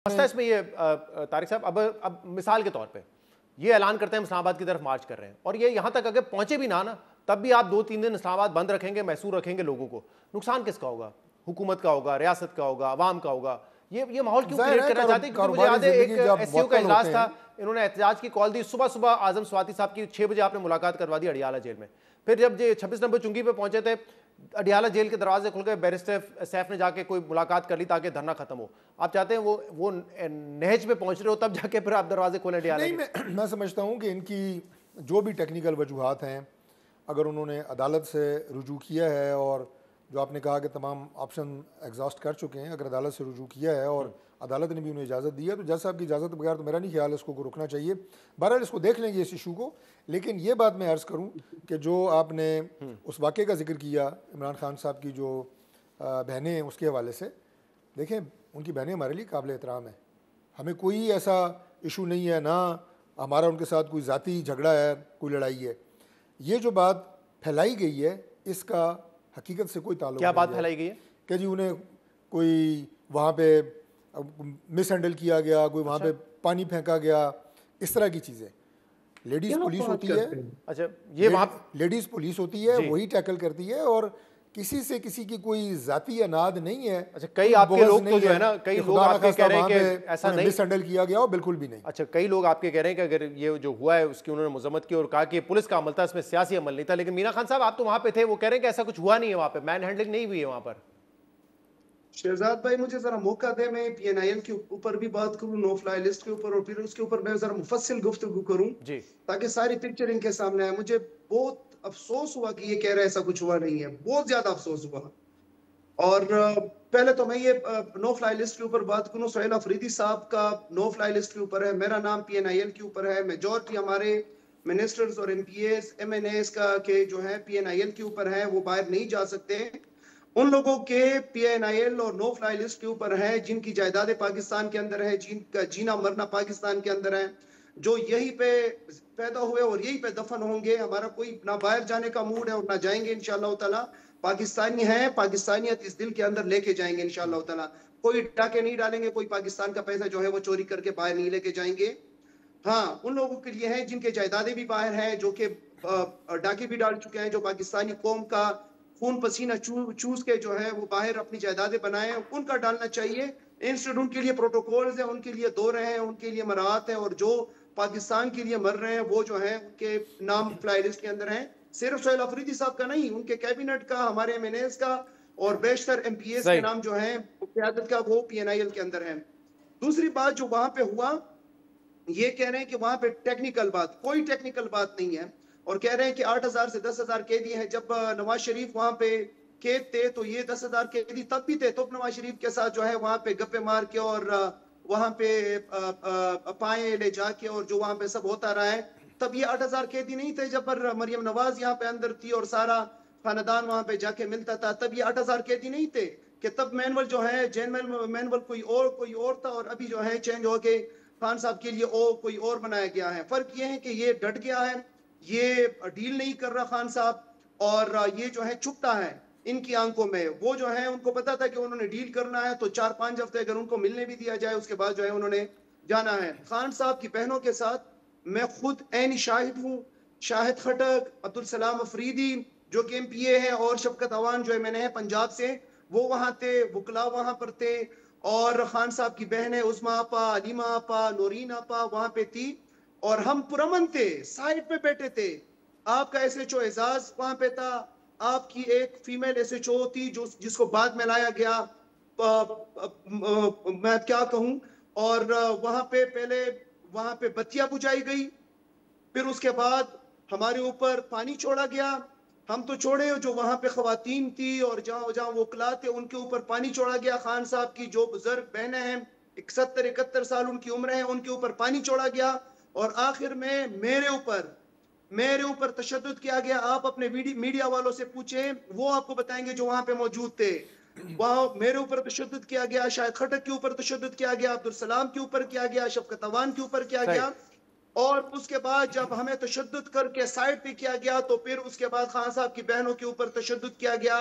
مسئلہ اس میں یہ طارق صاحب اب مثال کے طور پہ یہ اعلان کرتے ہیں اسلام آباد کی طرف مارچ کر رہے ہیں اور یہ یہاں تک اگر پہنچے بھی نہ تب بھی آپ 2-3 دن اسلام آباد بند رکھیں گے, محصور رکھیں گے لوگوں کو, نقصان کس کا ہوگا؟ حکومت کا ہوگا, ریاست کا ہوگا, عوام کا ہوگا. یہ ماحول کیوں کریٹ کرنا چاہتے ہیں؟ کیونکہ مجھے یاد ہے ایک ایس سی او کا اجلاس تھا, انہوں نے احتجاج کی کال دی, صبح اعظم سواتی صاحب کی 6 بجے آپ نے ملاقات کروا دی اڈیالہ جیل میں. پھر جب یہ 26 نمبر چنگی پہ پہنچے تھے, اڈیالہ جیل کے دروازے کھل گئے, بیرسٹر سیف نے جا کے کوئی ملاقات کر لی تاکہ دھرنا ختم ہو. آپ چاہتے ہیں وہ نہج پہ پہنچ رہے ہو تب جا کے پھر آپ دروازے کھولیں اڈیالہ کے؟ میں سمجھتا ہوں کہ ان کی جو بھی ٹیکنیکل وجوہات ہیں, اگر انہوں نے عدالت سے رجوع کیا ہے اور جو آپ نے کہا کہ تمام آپشن ایگزاسٹ کر چکے ہیں, اگر عدالت سے رجوع کیا ہے اور عدالت نے بھی انہیں اجازت دی ہے تو جج صاحب کی اجازت بغیر تو میرا نہیں خیال اس کو رکنا چاہیے. بہرحال اس کو دیکھ لیں گے اس ایشو کو. لیکن یہ بات میں عرض کروں کہ جو آپ نے اس واقعے کا ذکر کیا عمران خان صاحب کی جو بہنیں ہیں اس کے حوالے سے, دیکھیں ان کی بہنیں ہمارے لیے قابل احترام ہیں, ہمیں کوئی ایسا ایشو نہیں ہے, نہ ہمارا ان کے ساتھ کوئی ذاتی جھگڑا ہے, کوئی لڑائی ہے. یہ جو بات پھیلائی گئی ہے اس کا حقیقت سے کوئی تعلق نہیں ہے. کیا بات پھیلائی گئی ہے؟ کہ جی انہیں کوئی وہاں پہ مس ہینڈل کیا گیا, کوئی وہاں پہ پانی پھینکا گیا, اس طرح کی چیزیں. لیڈیز پولیس ہوتی ہے, اچھا یہ وہاں لیڈیز پولیس ہوتی ہے, وہی ٹیکل کرتی ہے اور کسی سے کسی کی کوئی ذاتی اناد نہیں ہے. اچھا کئی آپ کے لوگ تو جو ہے نا, کئی لوگ آپ کے کہہ رہے ہیں کہ ایسا نہیں, مس ہینڈل کیا گیا ہو, بالکل بھی نہیں. اچھا کئی لوگ آپ کے کہہ رہے ہیں کہ اگر یہ جو ہوا ہے اس کی انہوں نے مذمت کی اور کہا کہ پولیس کا عمل تھا, اس میں سیاسی عمل نہیں تھا. لیکن مینا خان صاحب آپ تو وہاں پہ تھے, وہ کہہ رہے ہیں کہ ایسا کچھ ہوا نہیں ہے وہاں پہ, مین ہینڈلنگ نہیں ہوئی ہے وہاں پر. شہزاد بھائی مجھے ذرا موقع دے, میں پی این آئی ایل کے اوپر بھی بات کروں, نو فلائی لسٹ کے اوپر, اور پھر اس کے اوپر میں ذرا مفصل گفتگو کروں تاکہ ساری پکچر ان کے سامنے آئے. مجھے بہت افسوس ہوا کہ یہ کہہ رہے ایسا کچھ ہوا نہیں ہے, بہت زیادہ افسوس ہوا. اور پہلے تو میں یہ نو فلائی لسٹ کے اوپر بات کروں. سہیل افریدی صاحب کا نو فلائی لسٹ کے اوپر ہے, میرا نام پی این آئی ایل کے اوپر ہے, میجورٹی ہمارے منسٹرز اور MPs MNAs کا کہ جو ہے پی این آئی ایل کے اوپر ہے, وہ باہر نہیں جا سکتے. ان لوگوں کے پی این آئی ایل اور نو فلائی لسٹ کے اوپر ہے جن کی جائیدادیں پاکستان کے اندر ہے, جن کا جینا مرنا پاکستان کے اندر ہے, جو یہی پہ پیدا ہوئے اور یہی پہ دفن ہوں گے. ہمارا کوئی نہ باہر جانے کا موڈ ہے اور نہ جائیں گے انشاءاللہ تعالی. پاکستانی ہیں, پاکستانیت اس دل کے اندر لے کے جائیں گے انشاءاللہ تعالی. کوئی ٹاکے نہیں ڈالیں گے, کوئی پاکستان کا پیسہ جو ہے وہ چوری کر کے باہر نہیں لے کے جائیں گے. ہاں ان لوگوں کے لیے ہیں جن کے جائیدادیں بھی باہر ہیں, جو کہ ڈاکے بھی ڈال چکے ہیں, جو پاکستانی قوم کا خون پسینہ چوس کے جو ہے وہ باہر اپنی جائیدادیں بنائے, ان کا ڈالنا چاہیے. انسٹیٹیوٹ ان کے لیے پروٹوکولز ہیں, ان کے لیے دورے ہیں, ان کے لیے مراحت ہیں, اور جو پاکستان کے لیے مر رہے ہیں وہ جو ہیں ان کے نام فلائی لسٹ کے اندر ہیں. صرف سہیل افریدی صاحب کا نہیں, ان کے کیبنٹ کا, ہمارے ایم این ایز کا اور بیشتر ایم پی ایز کے نام جو ہیں قیادت کا وہ پی این آئی ایل کے اندر ہیں. دوسری بات جو وہاں پہ ہوا, یہ کہہ رہے ہیں کہ وہاں پہ ٹیکنیکل بات, کوئی ٹیکنیکل بات نہیں ہے, اور کہہ رہے ہیں کہ 8,000 سے 10,000 قیدی ہیں. جب نواز شریف وہاں پہ قید تھے تو یہ 10,000 قیدی تب بھی تھے, تب نواز شریف کے ساتھ جو ہے وہاں پہ گپے مار کے اور وہاں پہ پائیں لے جا کے اور جو وہاں پہ سب ہوتا رہا ہے, تب یہ 8,000 قیدی نہیں تھے. جب مریم نواز یہاں پہ اندر تھی اور سارا خاندان وہاں پہ جا کے ملتا تھا, تب یہ 8,000 قیدی نہیں تھے. کہ تب مینول جو ہے جین مینول کوئی اور تھا, اور ابھی جو ہے چینج ہو کے خان صاحب کے لیے کوئی اور بنایا گیا ہے. فرق یہ ہے کہ یہ ڈٹ گیا ہے, یہ ڈیل نہیں کر رہا خان صاحب, اور یہ جو ہے چھپتا ہے ان کی آنکھوں میں. وہ جو ہے ان کو پتا تھا کہ انہوں نے ڈیل کرنا ہے, تو 4-5 ہفتے اگر ان کو ملنے بھی دیا جائے اس کے بعد جو ہے انہوں نے جانا ہے. خان صاحب کی بہنوں کے ساتھ میں خود عینی شاہد ہوں. شاہد خٹک, عبدالسلام افریدی جو کہ ایم پی اے ہیں, اور شفقت عوان جو میں نے پنجاب سے, وہ وہاں تھے, وکلا وہاں پر تھے, اور خان صاحب کی بہنیں عظمیٰ آپا, علیمہ آپا, نورین آپا وہاں پہ تھی, اور ہم پرامن تھے, سائٹ پہ بیٹھے تھے. آپ کا ایس ایچ او اعزاز وہاں پہ تھا, آپ کی ایک فیمیل ایس ایچ او تھی جس کو بعد میں لایا گیا, میں کیا کہوں, اور وہاں پہ پہلے وہاں پہ بتیاں بجھائی گئی, پھر اس کے بعد ہمارے اوپر پانی چھوڑا گیا. ہم تو چھوڑے, جو وہاں پہ خواتین تھی اور جہاں وکلا تھے ان کے اوپر پانی چھوڑا گیا. خان صاحب کی جو بزرگ بہنیں ہیں, 71-71 سال ان کی عمر ہے, ان کے اوپر پانی چھوڑا گیا, اور آخر میں میرے اوپر تشدد کیا گیا. آپ اپنے میڈیا والوں سے پوچھیں, وہ آپ کو بتائیں گے جو وہاں پہ موجود تھے. وہاں میرے اوپر تشدد کیا گیا, شاہد خٹک کے اوپر تشدد کیا گیا, عبدالسلام کے اوپر کیا گیا, شفقت عوان کے اوپر کیا گیا, اور اس کے بعد جب ہمیں تشدد کر کے سائڈ پہ کیا گیا تو پھر اس کے بعد خان صاحب کی بہنوں کے اوپر تشدد کیا گیا.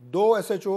2 SHO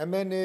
MNA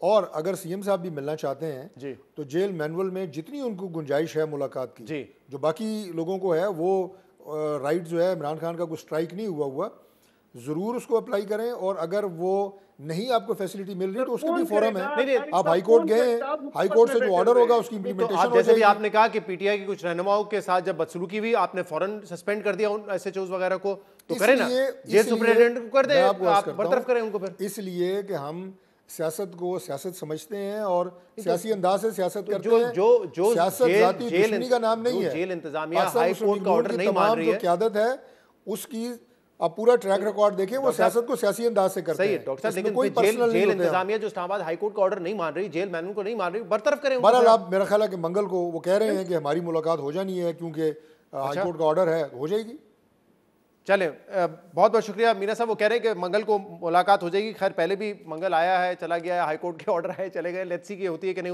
اور اگر سی ایم صاحب بھی ملنا چاہتے ہیں جی تو جیل مینول میں جتنی ان کو گنجائش ہے ملاقات کی، جی جو باقی لوگوں کو ہے وہ رائٹ جو ہے عمران خان کا کوئی اسٹرائک نہیں ہوا ضرور اس کو اپلائی کریں، اور اگر وہ نہیں آپ کو فیسلٹی مل رہی تو اس کے بھی فورم ہے، آپ ہائی کورٹ گئے ہیں، ہائی کورٹ سے جو آرڈر ہوگا اس کی تو امپلیمنٹیشن آپ ہو جیسے جائے بھی گی۔ آپ نے کہا کہ پی ٹی آئی کی کچھ رہنماؤں کے ساتھ جب بدسلوکی ہوئی آپ نے فوراً سسپینڈ کر دیا ان ایس ایچ اوز وغیرہ کو، تو کریں نا، جیل سپرنٹینڈنٹ کو کر دیں، آپ برطرف کریں ان کو پھر۔ اس لیے کہ ہم سیاست کو سیاست سمجھتے ہیں اور سیاسی انداز سے سیاست کرتے ہیں، جو سیاست ذاتی دشمنی کا نام نہیں ہے۔ جیل انتظامیہ پاکستان ہائی مسلم کورٹ لیگ کا نون آرڈر کی نہیں مان تمام رہی جو ہے، قیادت ہے اس کی آپ پورا ٹریک ریکارڈ دیکھیں، وہ سیاست کو سیاسی انداز سے کرتے صحیح ہے ہیں، ڈاکٹر اس صاحب، میں کوئی لیکن پرسنل نہیں جیل ہوتے ہیں۔ انتظامیہ جو اسلام آباد ہائی کورٹ کا آرڈر نہیں مان رہی، جیل مینول کو نہیں مان رہی، برطرف کریں ان کو۔ بہرحال آپ میرا خیال ہے کہ منگل کو وہ کہہ رہے ہیں کہ ہماری ملاقات ہو جانی ہے کیونکہ ہائی کورٹ کا آرڈر ہے، ہو جائے گی۔ چلیں بہت بہت شکریہ مینا صاحب، وہ کہہ رہے ہیں کہ منگل کو ملاقات ہو جائے گی، خیر پہلے بھی منگل آیا ہے چلا گیا ہے، ہائی کورٹ کے آرڈر ہے چلے گئے، لیٹس سی کہ ہوتی ہے کہ نہیں